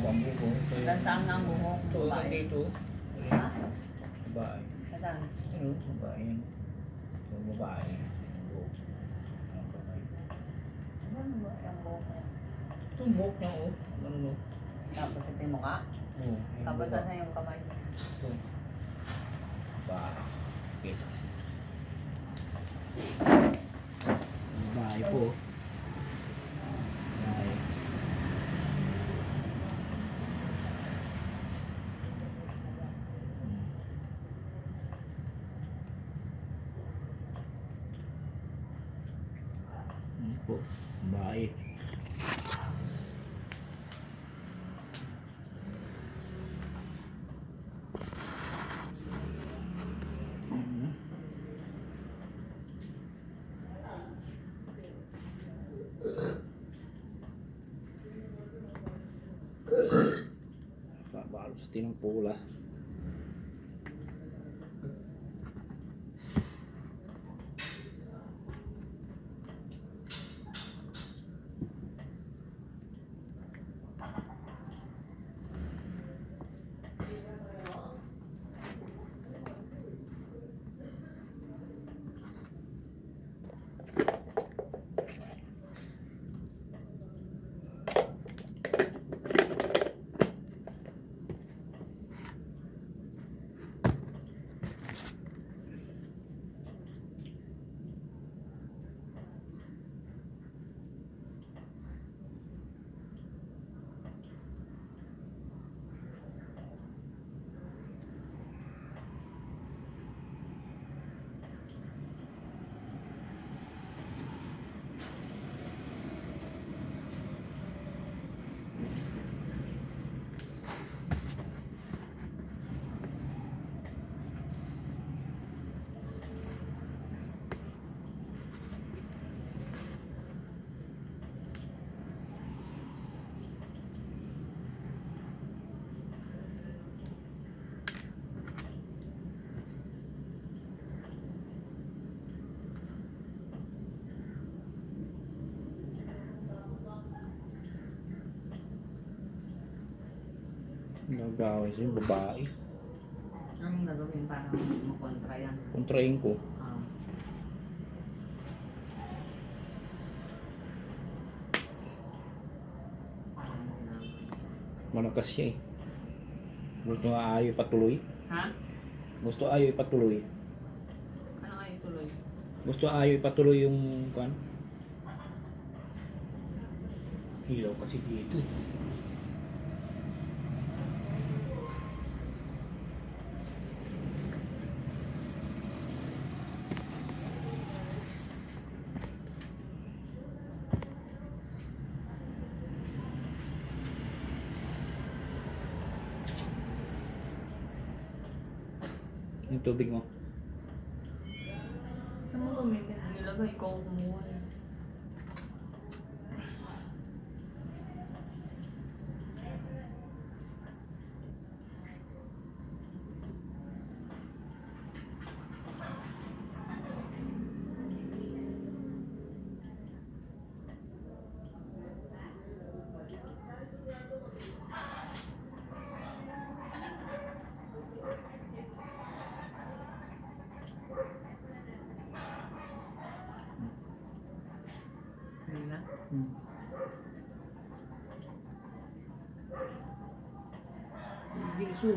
Habang buko. Hanggang saan nga ang buhok? Ito, Babae. dito. Ha? Babae. Sa saan? Ano, babae yan. Yung babae. Buhok. Ang kamay. Ano ba yung buhok niya? Itong buhok niya, oh. Ano, Tapos ito yung mukha? oh. Tapos saan yung kamay? Ito. Bakit? Babae po. Babae. Po, babae. Babalot sa tinang pula. Nagawin siya, babae. Anong gagawin para makontra yan? Kontrahin ko. Malakas siya eh. Gusto nga ayaw ipatuloy. Ha? Gusto ayaw ipatuloy. Ano kayo tuloy? Gusto ayaw ipatuloy yung kan. Hilaw kasi dito eh. Yung tubig mo. Saan mo gamitin? Nilagay ko kumuha yan. Na? Hindi so.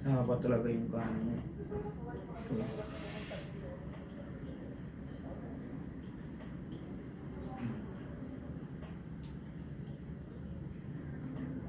Nakapa talaga yung kanan mo. Wala.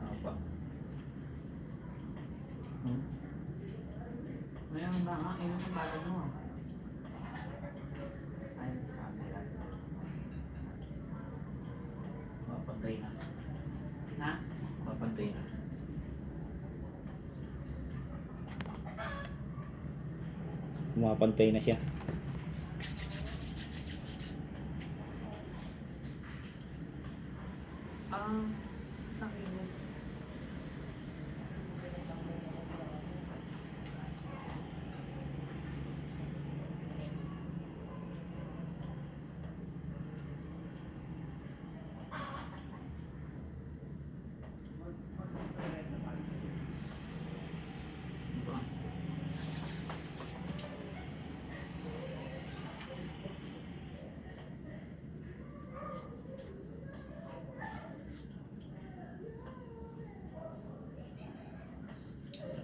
Apa. Ngayon ba nga, inom ang bago mo. Ay, camera siya. Mapantay na. Na? Mapantay na. Mapantay na siya. Sakit.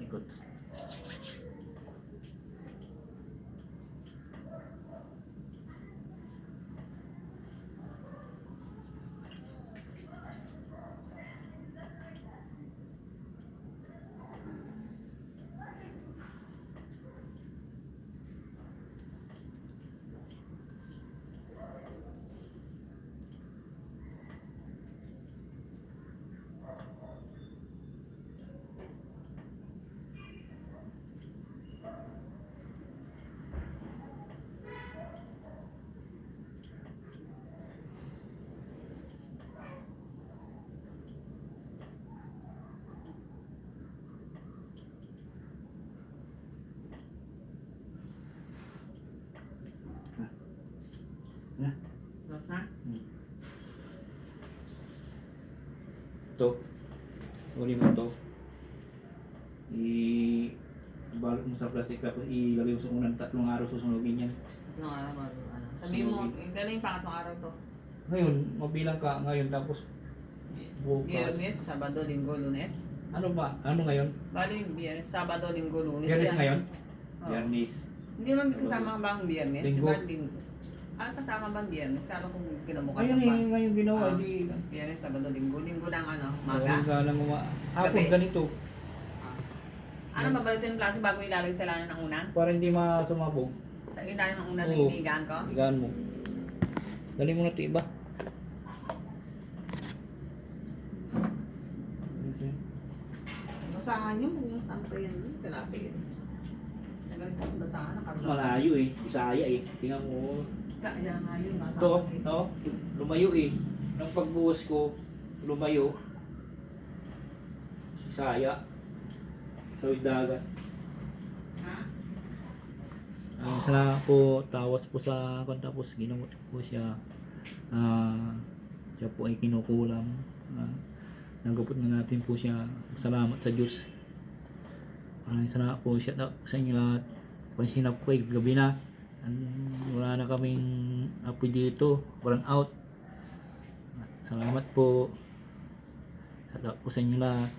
Ikot. Tapos na? Ito. Uli mo ito. Balot mo sa plastic tapos ilagay mo sa unang 3 araw susunugin yan. No, sabihin mo, gano'n yung pangatlong araw to. Ngayon, mabilang ka ngayon tapos bukas. Biyernes, Sabado, Linggo, Lunes. Ano ba? Ano ngayon? Bali, Biyernes, Sabado, Linggo, Lunes. Biyernes yan. ngayon? Oo. Biyernes. Hindi naman kasama ba ang Biyernes? Di Linggo. ba Linggo? Kasama ba ang Biyernes? Kala kong kinabukasan Ngayon pa. ngayon ginawa. Ah. Di. Biyernes, Sabado, Linggo. Linggo lang Maga? maga. Lang hapon Gabi. ganito. Ano babalitin yung klase bago ilalagay sa ilalim ng unan? Para hindi masumabog. Sa ilalim ng unan na Oo. inigaan ko? Higaan mo. Dali mo na ito iba. Basahan yun kung saan pa yan. Kalapit. Nagalit ako basahan. Nakarula. Malayo eh. Bisaya eh. Tingnan mo. Sa yan nga yun. Nasa Ito, akin. no? Lumayo eh. Nang pagbuhos ko, lumayo. Bisaya. Sa dagat. Ha? Salamat po, tawas po sa kung tapos ginamot po siya. Siya po ay kinukulam. Nagapot na natin po siya. Salamat sa Diyos. Maraming salamat po siya sa inyo lahat. Pansinap ko ay gabi na. Wala na kaming apoy dito. Walang out. Salamat po. Salamat po sa inyo lahat.